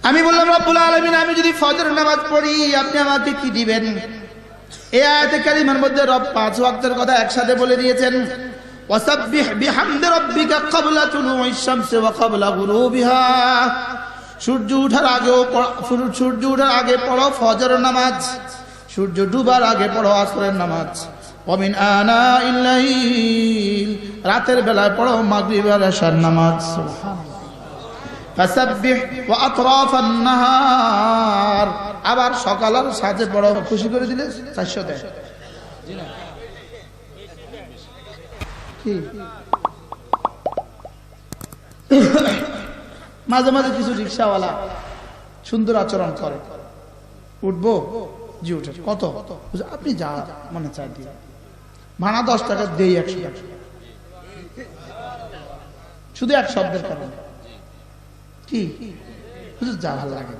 আমি বললাম রব্বুল আলামিন আমি যদি ফজর নামাজ পড়ি আপনি আমাকে কি দিবেন? এই আয়াতে কারিমার মধ্যে রব 5 ওয়াক্তের কথা একসাথে বলে দিয়েছেন। ওয়াসাব্বিহ বিহামদি রাব্বিকা ক্বাবলা তুলুইশ শামসি ওয়া ক্বাবলা গুরুবিহা। সূর্য ওঠার আগে পড়ো ফজর নামাজ, সূর্য ডুবার আগে পড়ো আসরের নামাজ। ওয়া মিন আনাইল লাইল, রাতের বেলায় পড়ো মাগরিব আর ইশার নামাজ। ফাসাব্বিহ ওয়া আতরাফান নাহার, আবার সকাল আর সাঁঝে পড়ো। খুশি করে দিলে 400 দেয়। কি মাঝে মাঝে কিছু রিক্সাওয়ালা সুন্দর আচরণ করে, উঠবো জি উঠে কত আপনি যা মনে চায় দিয়ে, ভাড়া 10 টাকা দেই 100 টাকা, শুধু এক শব্দের কারণে। কি যা ভালো লাগে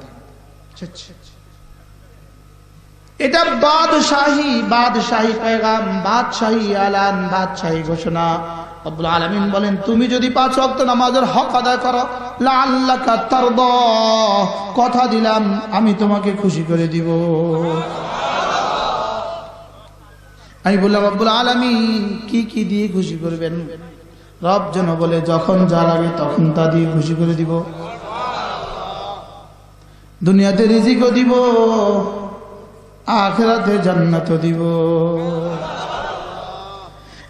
এটা বাদশাহী পেগাম, বাদশাহী আলান, বাদশাহী ঘোষণা। রব্বুল আলামিন বলেন তুমি যদি 5 ওয়াক্ত নামাজের হক আদায় করো লাআল্লাকা তারদা, কথা দিলাম আমি তোমাকে খুশি করে দিব। আমি বললাম রব্বুল আলামিন কি কি দিয়ে খুশি করবেন? রব যেন বলে যখন যা লাগে তখন তা দিয়ে খুশি করে দিব। দুনিয়াতে রিজিকও দিব, আখিরাতে জান্নাতও দিব।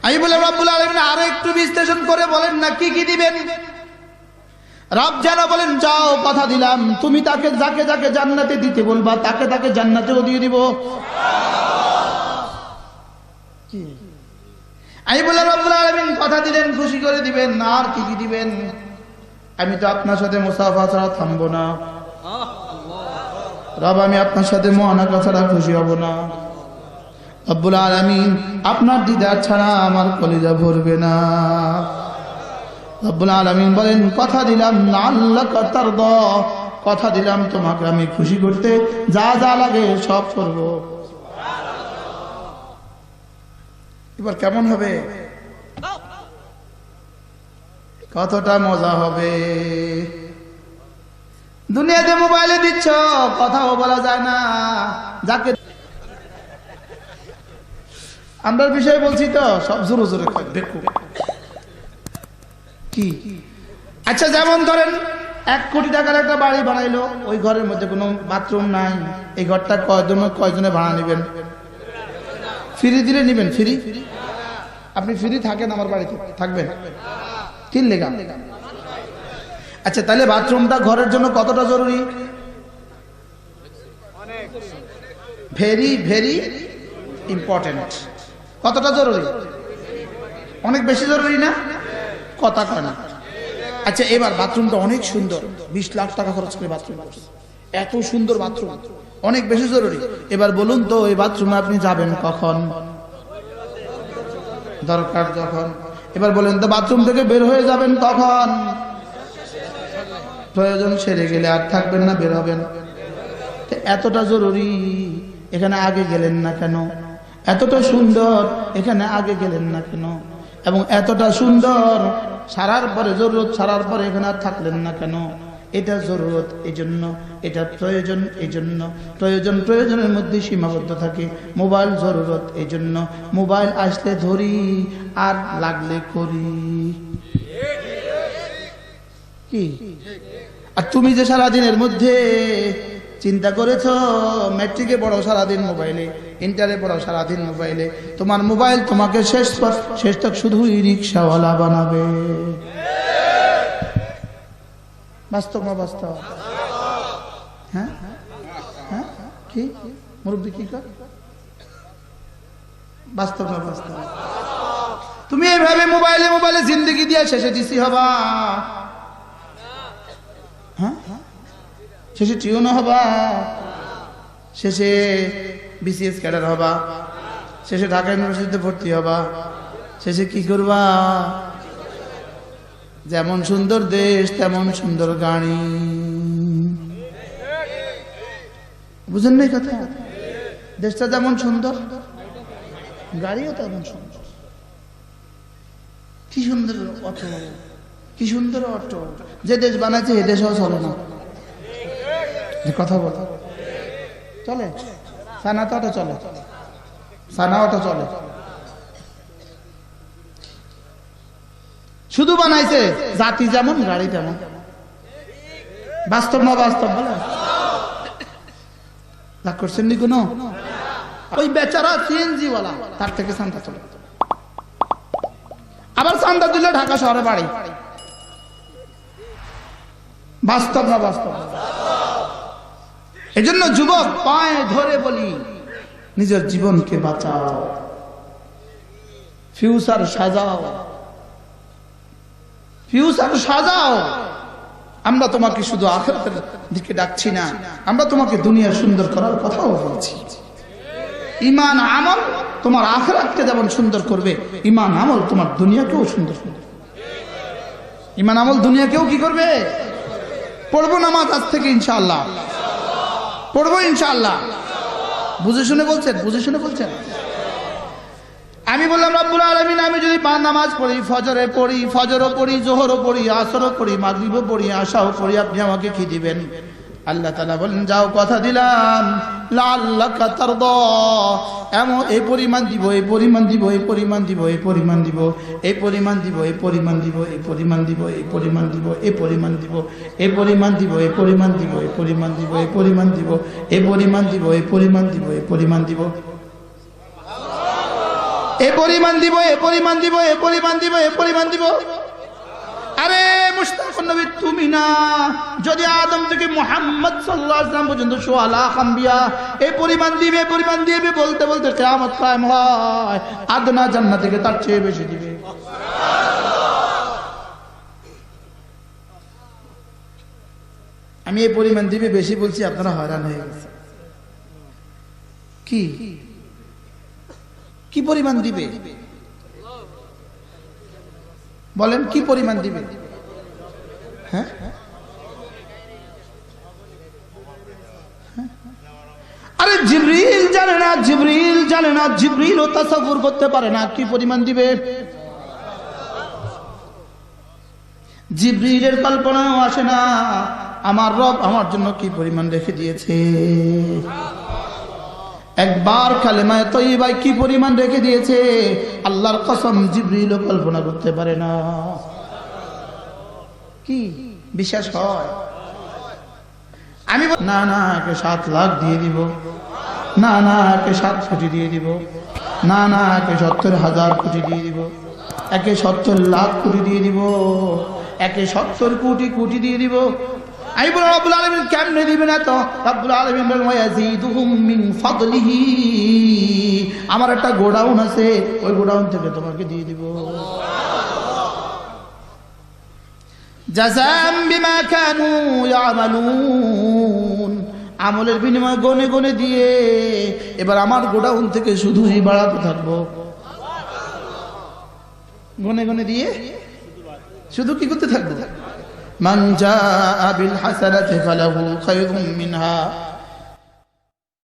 আমি বলে রব্বুল আলামিন আরো একটু বিশ্লেষণ করে বলেন না কি কি দিবেন? রব যেন বলেন যাও কথা দিলাম তুমি তাকে যাকে যাকে জান্নাতে দিতে বলবা তাকে তাকে জান্নাতেও দিয়ে দিব। আমি বলে রব্বুল আলামিন কথা দিলেন খুশি করে দিবেন, আর কি কি দিবেন? আমি তো আপনার সাথে মুসাফা ছাড়া থামবো না রব, আমি আপনার সাথে মুআনাকা ছাড়া খুশি হব না। রব্বুল আলামিন আপনার দিদার ছাড়া আমার কলিজা ভরবে না। রব্বুল আলামিন বলেন কথা দিলাম লাআল্লাকা তারদা, কথা দিলাম তোমাকে আমি খুশি করতে যা যা লাগে সব করব। এবার কেমন হবে? কতটা মজা হবে? দুনিয়াতে মোবাইলে দিচ্ছ কথাও বলা যায় না, যাকে আমরা বিষয় বলছি তো সব জোরে জোরে দেখো কি। আচ্ছা যেমন ধরেন 1 কোটি টাকার একটা বাড়ি বানাইলো, ওই ঘরের মধ্যে কোনো বাথরুম নাই, এই ঘরটা কয়জনে ভাড়া নেবেন? ফ্রি দিলে নেবেন? ফ্রি আপনি ফ্রি থাকেন আমার বাড়িতে থাকবেন তিন লেগা। আচ্ছা তাহলে বাথরুমটা ঘরের জন্য কতটা জরুরি? Very very important. কতটা জরুরি? অনেক বেশি জরুরি না? কথা কয় না। আচ্ছা এবার বাথরুমটা অনেক সুন্দর, 20 লাখ টাকা খরচ করে বাথরুম, এত সুন্দর বাথরুম, অনেক বেশি জরুরি। এবার বলুন তো এই বাথরুমে আপনি যাবেন কখন? দরকার যখন। এবার বলেন তো বাথরুম থেকে বের হয়ে যাবেন কখন? প্রয়োজন সেরে গেলে আর থাকবেন না, বের হবেন। এতটা জরুরি, এখানে আগে গেলেন না কেন? এতটা সুন্দর, এখানে আগে গেলেন না কেন? এবং এতটা সুন্দর সারার পরে, জরুরত সারার পরে এখানে আর থাকলেন না কেন? এটা জরুরত এই জন্য, এটা প্রয়োজন এই জন্য। প্রয়োজনের মধ্যে সীমাবদ্ধ থাকে। মোবাইল জরুরত এই জন্য, মোবাইল আসলে ধরি আর লাগলে করি। কি আর তুমি যে সারাদিনের মধ্যে চিন্তা করেছো ম্যাট্রিকে পড়ো সারাদিন মোবাইলে, ইন্টারে পড়ো সারাদিন মোবাইলে, তোমার মোবাইল তোমাকে শেষ তক শুধুই রিক্সাওয়ালা বানাবে। বাস্তব না বাস্তব? হ্যাঁ হ্যাঁ কি মুরব্বী কি কর? বাস্তব না বাস্তব? তুমি এইভাবে মোবাইলে জিন্দগি দিয়ে শেষে ডিসি হবা, হ্যাঁ শেষে টিউনো হবা, শেষে বিসিএস ক্যাডার হবা, শেষে ঢাকা ইউনিভার্সিটিতে ভর্তি হবা, শেষে কি করবা? যেমন সুন্দর দেশ তেমন সুন্দর গাড়ি। বুঝেন নাই কথা? দেশটা যেমন সুন্দর গাড়িও তেমন সুন্দর। কি সুন্দর অটো, কি সুন্দর অটো। যে দেশ বানাচ্ছে এ দেশেও চলে না। কথা বল চলে, সানা তো অটো চলে, সানা অটো চলে। শুধু বানাইছে জাতি যেমন গাড়ি তেমন। বাস্তব না বাস্তব বলে রাগ করছেন নি কোনো? ওই বেচারা সিএনজি ওয়ালা তার থেকে চান্দা চলে, আবার চান্দা দিলে ঢাকা শহরে বাড়ি। বাস্তব না বাস্তব? এজন্য যুবক পায়ে ধরে বলি নিজের জীবনকে বাঁচাও, ফিউচার সাজাও, ফিউচার সাজাও। আমরা তোমাকে শুধু আখিরাতের দিকে ডাকছি না, আমরা তোমাকে দুনিয়া সুন্দর করার কথাও বলছি। ঈমান আমল তোমার আখিরাতকে যেমন সুন্দর করবে, ঈমান আমল তোমার দুনিয়াকেও সুন্দর করবে। ঈমান আমল দুনিয়াকেও কি করবে? পড়বো নামাজ আজ থেকে ইনশাআল্লাহ, পড়বো ইনশাআল্লাহ। বুঝে শুনে বলছেন? বুঝে শুনে বলছেন? আমি বললাম রব্বুল আলামিন, আমি যদি নামাজ পড়ি, ফজরে পড়ি, ফজরও পড়ি, জোহরও পড়ি, আসরও পড়ি, মাগরিবও পড়ি, আশাও পড়ি, আপনি আমাকে কি দিবেন? আল্লাহ তাআলা বলেন, যাও কথা দিলাম, লাআল্লাকা তারদা, এমন এই পরিমাণ দিব, এই পরিমাণ দিব, এই পরিমাণ দিব, এই পরিমাণ দিব, এই পরিমাণ দিব, এই পরিমাণ দিব, এই পরিমাণ দিব, এই পরিমাণ দিব, এই পরিমাণ দিব, এই পরিমাণ দিব, এই পরিমাণ দিব, এই পরিমাণ দিব, এই পরিমাণ দিব, এই পরিমাণ দিব, এই পরিমাণ দিব, এই পরিমাণ দিব, এ পরিমাণ দিব, এ পরিমাণ দিব, এ পরিমাণ দিব, এ পরিমাণ দিব। আরে মুশতাকুন নবী তুমি না, যদি আদম থেকে মুহাম্মদ সাল্লাল্লাহু আলাইহি ওয়াসাল্লাম পর্যন্ত 100 লাখ আম্বিয়া এই পরিমাণ দিবে, পরিমাণ দিবে, বলতে বলতে কিয়ামত কায়েম হয়, আদনা জান্নাত থেকে তার চেয়ে বেশি দিবে। আমি এই পরিমাণ দিবে বেশি বলছি, আপনারা হয়রান হয়ে গেছে। কি কি পরিমাণ দিবে বলেন? কি পরিমাণ দিবে? হ্যাঁ, আরে জিবরিল জানে না, জিবরিল জানে না, জিবরিল ও তাসাব্বুর করতে পারে না কি পরিমাণ দিবে। জিবরিলের কল্পনাও আসে না আমার রব আমার জন্য কি পরিমাণ রেখে দিয়েছে। একবার কালেমায়ে তয়্যিবা কি পরিমাণ রেখে দিয়েছে, আল্লাহর কসম জিবরিলও কল্পনা করতে পারে না। কি বিশ্বাস হয়? আমি না না একে 7 লাখ দিয়ে দিব, না না একে 7 কোটি দিয়ে দিব, না না একে 70,000 কোটি দিয়ে দিব, একে 70 লাখ কোটি দিয়ে দিব, একে 70 কোটি কোটি দিয়ে দিব। আমি বলি রব্বুল আলামিন কেমনে দিবেন? না তো রব্বুল আলামিন বলেন ওয়ায়াজিদুহুম মিন ফাদলিহি, আমার একটা গোডাউন আছে, ওই গোডাউন থেকে তোমাকে দিয়ে দিব। জাযাম বিমা কানু ইয়ামালুন, আমলের বিনিময়ে গনে গনে দিয়ে এবার আমার গোডাউন থেকে শুধুই বাড়াতে থাকবো, গনে গনে দিয়ে শুধু কি করতে থাকবো? মান জাআ বিল হাসানাতি ফালাহু খায়রুম মিনহা